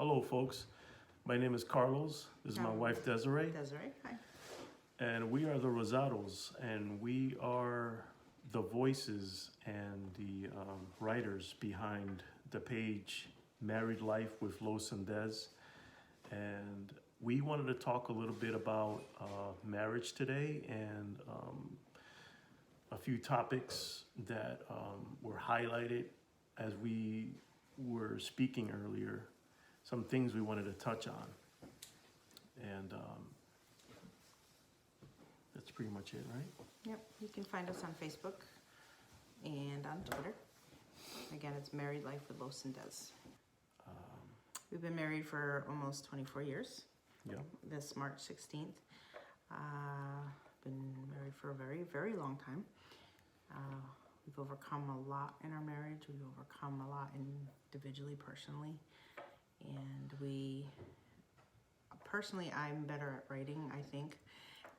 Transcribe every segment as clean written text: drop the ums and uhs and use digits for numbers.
Hello, folks. My name is Carlos. This is my wife, Desiree. Desiree, hi. And we are the Rosados, and we are the voices and the writers behind the page Married Life with Los Dez. And we wanted to talk a little bit about marriage today and a few topics that were highlighted as we were speaking earlier, some things we wanted to touch on. And that's pretty much it, right? Yep, you can find us on Facebook and on Twitter. Again, it's Married Life with Los Dez. We've been married for almost 24 years. Yeah. This March 16th. Been married for a very, very long time. We've overcome a lot in our marriage. We've overcome a lot individually, personally. And personally, I'm better at writing, I think.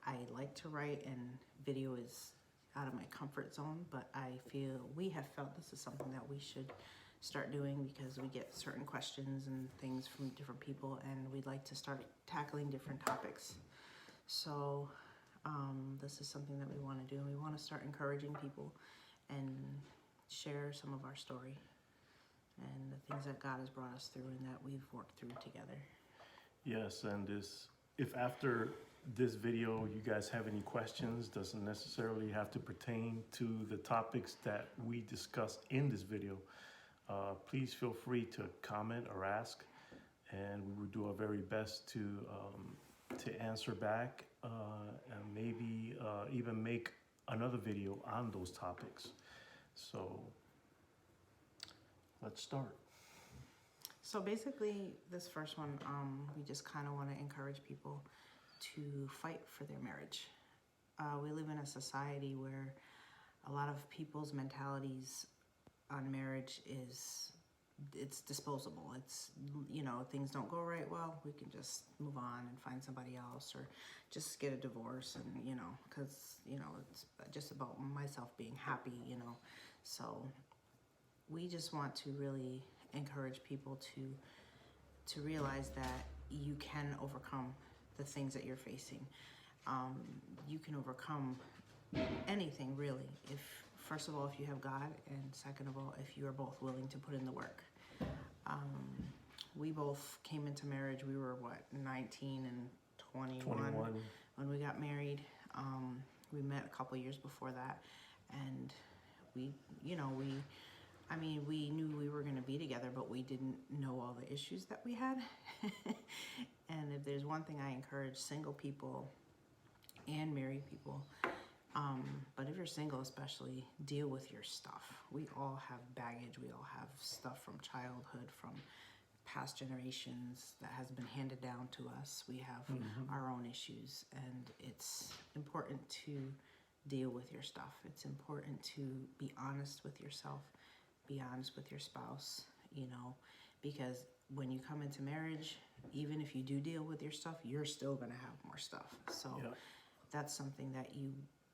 I like to write, and video is out of my comfort zone, but we have felt this is something that we should start doing because we get certain questions and things from different people, and we'd like to start tackling different topics. So this is something that we want to do, and we want to start encouraging people and share some of our story and the things that God has brought us through and that we've worked through together. Yes, and if after this video you guys have any questions, doesn't necessarily have to pertain to the topics that we discussed in this video. Please feel free to comment or ask, and we will do our very best to answer back and maybe even make another video on those topics. So let's start. So basically, this first one, we just kind of want to encourage people to fight for their marriage. We live in a society where a lot of people's mentalities on marriage it's disposable. It's, things don't go right, well, we can just move on and find somebody else or just get a divorce, and, because, it's just about myself being happy, So we just want to really encourage people to realize that you can overcome the things that you're facing. You can overcome anything, really, first of all, if you have God, and second of all, if you are both willing to put in the work. We both came into marriage, we were 19 and 21 when we got married. We met a couple years before that, and we knew we were going to be together, but we didn't know all the issues that we had. And if there's one thing I encourage single people and married people, but if you're single especially, deal with your stuff. We all have baggage. We all have stuff from childhood, from past generations that has been handed down to us. We have our own issues, and it's important to deal with your stuff. It's important to be honest with yourself, be honest with your spouse, because when you come into marriage, even if you do deal with your stuff, you're still going to have more stuff. So that's something that you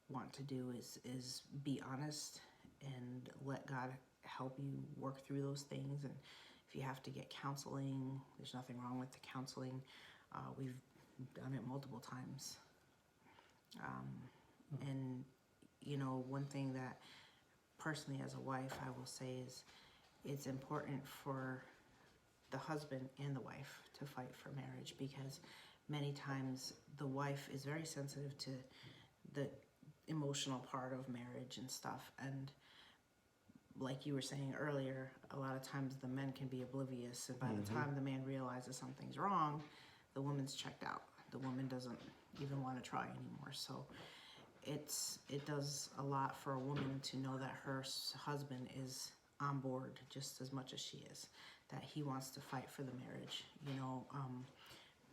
want to do is be honest and let God help you work through those things. And if you have to get counseling, there's nothing wrong with the counseling. We've done it multiple times. And, one thing that personally as a wife I will say is it's important for the husband and the wife to fight for marriage, because many times the wife is very sensitive to the emotional part of marriage and stuff, and like you were saying earlier, a lot of times the men can be oblivious, and by the time the man realizes something's wrong, the woman's checked out. The woman doesn't even want to try anymore. So it does a lot for a woman to know that her husband is on board just as much as she is, that he wants to fight for the marriage,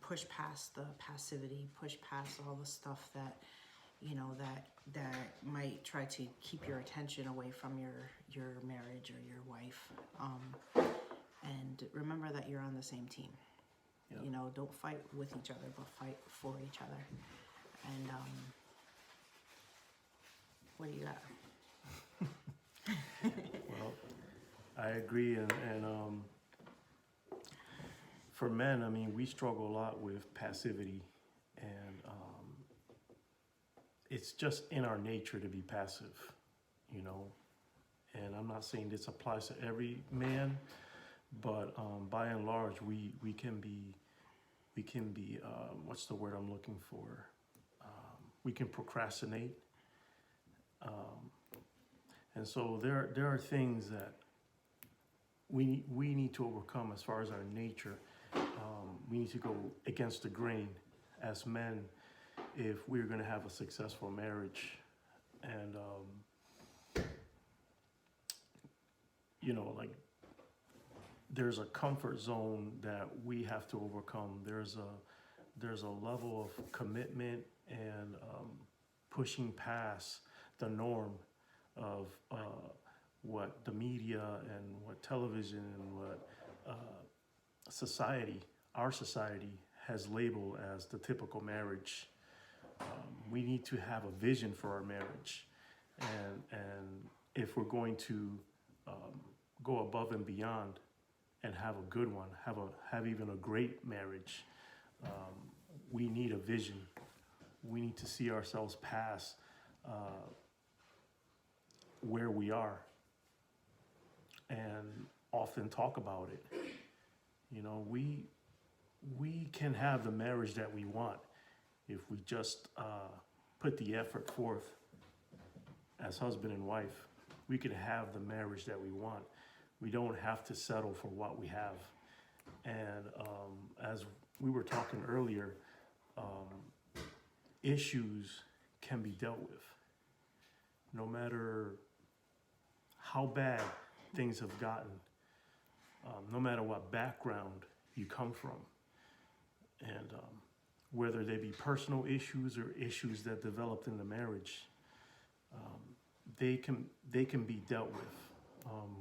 push past the passivity, push past all the stuff that that might try to keep your attention away from your marriage or your wife. And remember that you're on the same team. Yep. Don't fight with each other, but fight for each other. And what do you got? Well, I agree, and for men, I mean, we struggle a lot with passivity, and it's just in our nature to be passive, you know. And I'm not saying this applies to every man, but by and large, we can be what's the word I'm looking for? We can procrastinate, and so there are things that we need to overcome as far as our nature. We need to go against the grain as men if we're going to have a successful marriage. And you know, like, there's a comfort zone that we have to overcome. There's a level of commitment and pushing past the norm of what the media and what television and what our society has labeled as the typical marriage. We need to have a vision for our marriage, and if we're going to go above and beyond and have a good one, have even a great marriage, we need a vision. We need to see ourselves past where we are, and often talk about it. You know, we can have the marriage that we want if we just put the effort forth as husband and wife. We can have the marriage that we want. We don't have to settle for what we have. And as we were talking earlier, issues can be dealt with. No matter how bad things have gotten, no matter what background you come from, and whether they be personal issues or issues that developed in the marriage, they can be dealt with.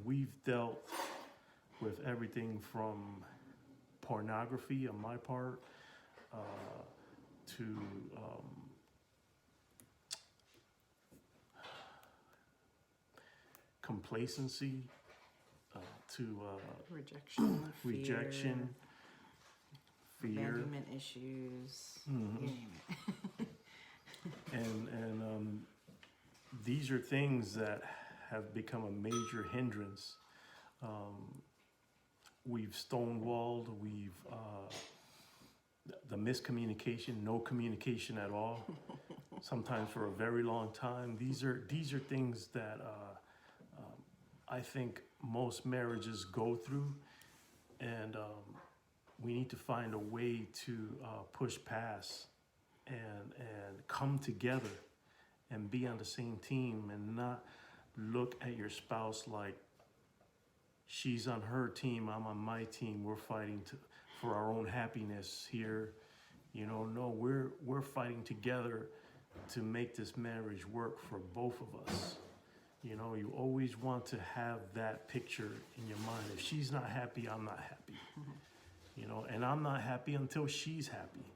We've dealt with everything from pornography on my part to complacency, to rejection, fear, abandonment issues, you name it. and these are things that have become a major hindrance. We've stonewalled, the miscommunication, no communication at all, sometimes for a very long time. These are things that I think most marriages go through, and we need to find a way to push past and come together and be on the same team, and not look at your spouse like she's on her team, I'm on my team, we're fighting for our own happiness here. You know, no, we're fighting together to make this marriage work for both of us. You know, you always want to have that picture in your mind. If she's not happy, I'm not happy. You know, and I'm not happy until she's happy.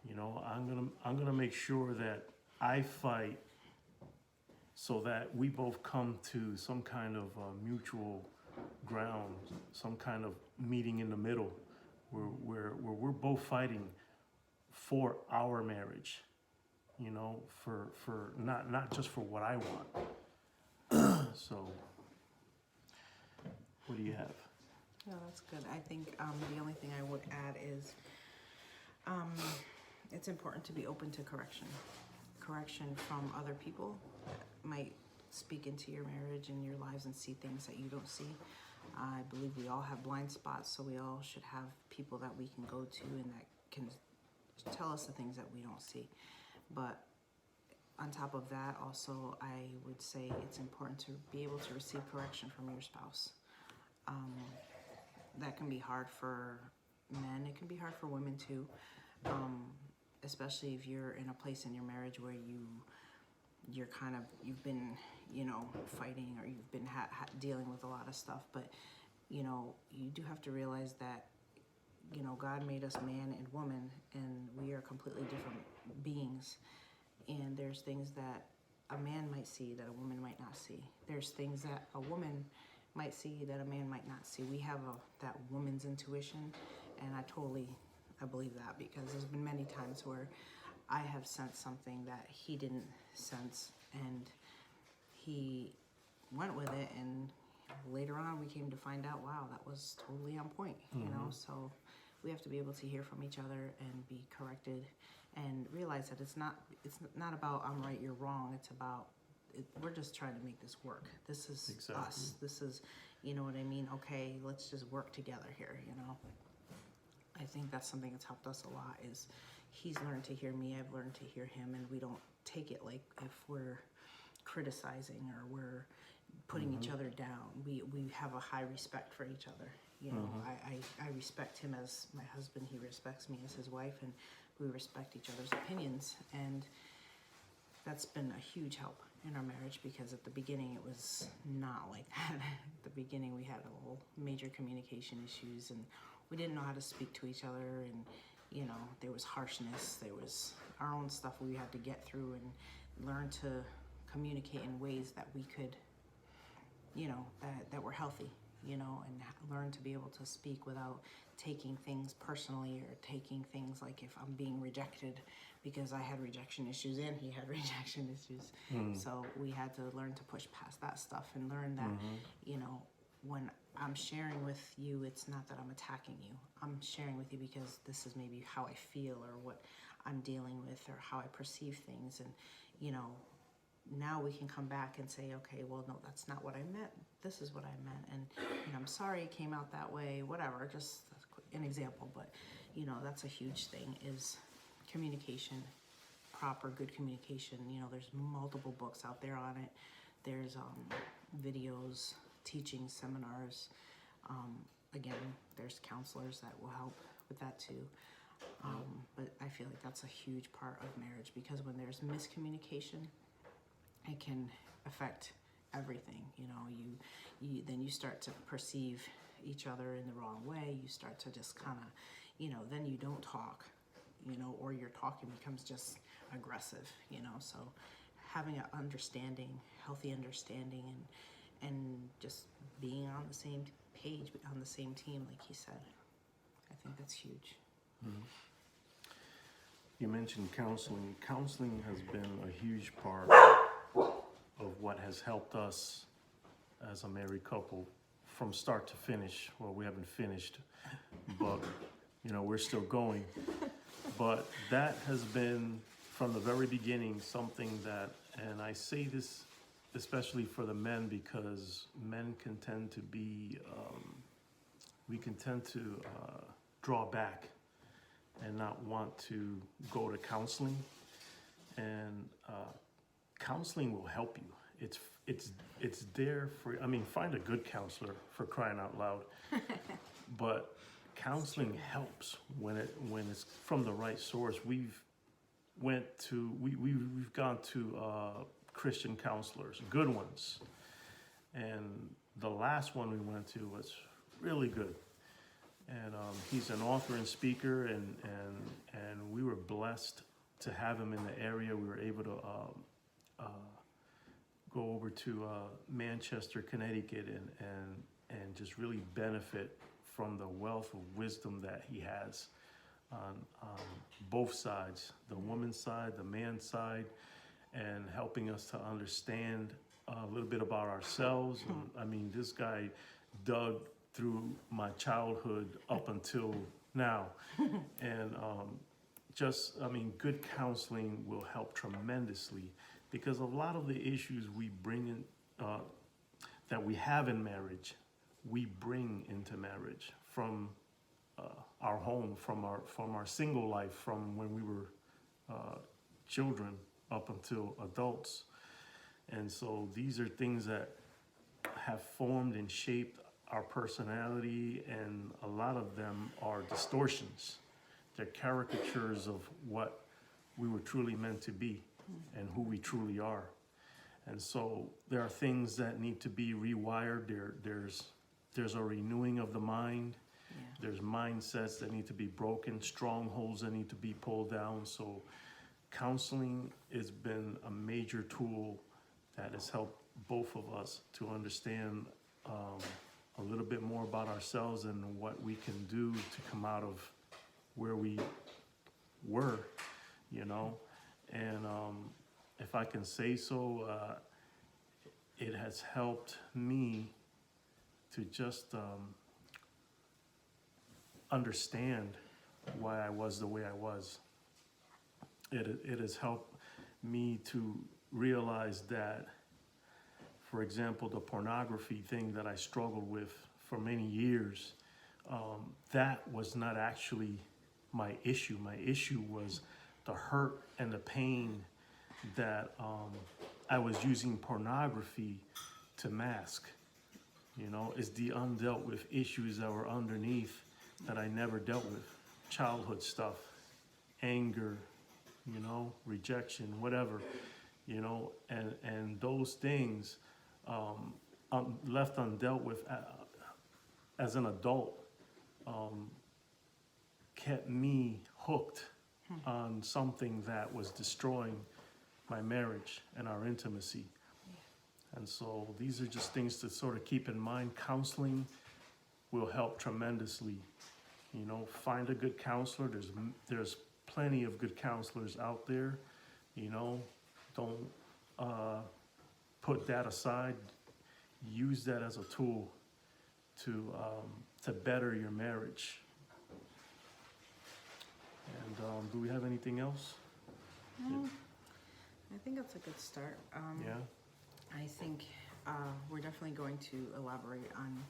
You know, I'm gonna make sure that I fight so that we both come to some kind of mutual ground, some kind of meeting in the middle, where we're both fighting for our marriage. You know, for not just for what I want. So, what do you have? No, that's good. I think the only thing I would add is it's important to be open to correction. Correction from other people that might speak into your marriage and your lives and see things that you don't see. I believe we all have blind spots, so we all should have people that we can go to and that can tell us the things that we don't see. But on top of that, also, I would say it's important to be able to receive correction from your spouse. That can be hard for men. It can be hard for women too, especially if you're in a place in your marriage where you've been, you know, fighting, or you've been dealing with a lot of stuff. But, you know, you do have to realize that, you know, God made us man and woman, and we are completely different beings. And there's things that a man might see that a woman might not see. There's things that a woman might see that a man might not see. We have that woman's intuition, And I believe that, because there's been many times where I have sensed something that he didn't sense, and he went with it, and later on we came to find out, wow, that was totally on point, you know. So we have to be able to hear from each other and be corrected, and realize that it's not about I'm right, you're wrong. It's about we're just trying to make this work. This is us. This is, you know what I mean? Okay, let's just work together here, you know. I think that's something that's helped us a lot, is he's learned to hear me, I've learned to hear him, and we don't take it like if we're criticizing or we're putting each other down. We have a high respect for each other. You know, I respect him as my husband, he respects me as his wife, and we respect each other's opinions. And that's been a huge help in our marriage, because at the beginning it was not like that. At the beginning we had a little major communication issues, and we didn't know how to speak to each other, and you know, there was harshness, there was our own stuff we had to get through and learn to communicate in ways that we could, you know, that were healthy, you know, and learn to be able to speak without taking things personally, or taking things like if I'm being rejected, because I had rejection issues and he had rejection issues. So we had to learn to push past that stuff and learn that, you know, when I'm sharing with you, it's not that I'm attacking you. I'm sharing with you because this is maybe how I feel, or what I'm dealing with, or how I perceive things. And, you know, now we can come back and say, okay, well, no, that's not what I meant. This is what I meant. And, you know, I'm sorry it came out that way, whatever, just an example. But, you know, that's a huge thing, is communication, proper, good communication. You know, there's multiple books out there on it. There's videos, teaching seminars. Again, there's counselors that will help with that too. But I feel like that's a huge part of marriage, because when there's miscommunication, it can affect everything. You know, then you start to perceive each other in the wrong way. You start to just kind of, you know, then you don't talk, you know, or your talking becomes just aggressive, you know. So having an understanding, healthy understanding, and just being on the same page, on the same team, like he said, I think that's huge. You mentioned counseling. Counseling has been a huge part of what has helped us as a married couple from start to finish. Well, we haven't finished, but you know, we're still going. But that has been from the very beginning something that, and I say this especially for the men, because men can tend to be, we can tend to draw back and not want to go to counseling. And counseling will help you. It's there for, I mean, find a good counselor, for crying out loud. But counseling helps when it's from the right source. We've gone to Christian counselors, good ones, and the last one we went to was really good. And he's an author and speaker, and we were blessed to have him in the area. We were able to go over to Manchester, Connecticut, and just really benefit from the wealth of wisdom that he has on both sides, the woman's side, the man's side, and helping us to understand a little bit about ourselves. And, I mean, this guy dug through my childhood up until now. And I mean, good counseling will help tremendously, because a lot of the issues we bring in, that we have in marriage, we bring into marriage from our home, from our single life, from when we were children up until adults. And so these are things that have formed and shaped our personality, and a lot of them are distortions. They're caricatures of what we were truly meant to be and who we truly are. And so there are things that need to be rewired. There's a renewing of the mind. Yeah. There's mindsets that need to be broken, strongholds that need to be pulled down. So counseling has been a major tool that has helped both of us to understand a little bit more about ourselves and what we can do to come out of where we were, you know. And if I can say so, it has helped me to just understand why I was the way I was. It has helped me to realize that, for example, the pornography thing that I struggled with for many years, that was not actually my issue. My issue was the hurt and the pain that I was using pornography to mask. You know, it's the undealt with issues that were underneath that I never dealt with. Childhood stuff, anger, you know, rejection, whatever, you know, and those things left undealt with as an adult kept me hooked on something that was destroying my marriage and our intimacy. And so these are just things to sort of keep in mind. Counseling will help tremendously. You know, find a good counselor. There's plenty of good counselors out there. You know, don't put that aside. Use that as a tool to better your marriage. And do we have anything else? No, I think that's a good start. Yeah. I think we're definitely going to elaborate on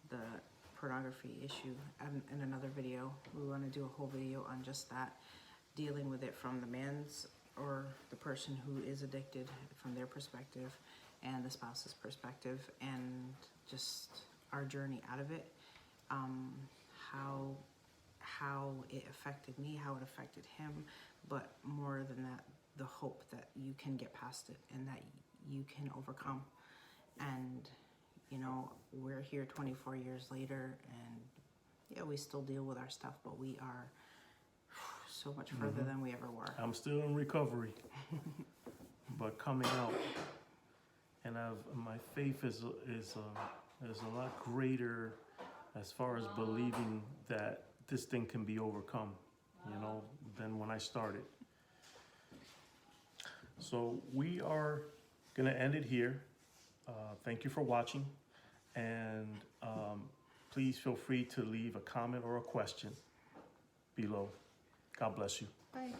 the pornography issue in another video. We want to do a whole video on just that, dealing with it from the man's or the person who is addicted from their perspective and the spouse's perspective, and just our journey out of it, how it affected me, how it affected him, but more than that, the hope that you can get past it and that you can overcome. And you know, we're here 24 years later, and yeah, we still deal with our stuff, but we are so much further than we ever were. I'm still in recovery, but coming out, and my faith is a lot greater as far as believing that this thing can be overcome, you know, than when I started. So we are gonna end it here. Thank you for watching, and please feel free to leave a comment or a question below. God bless you. Bye.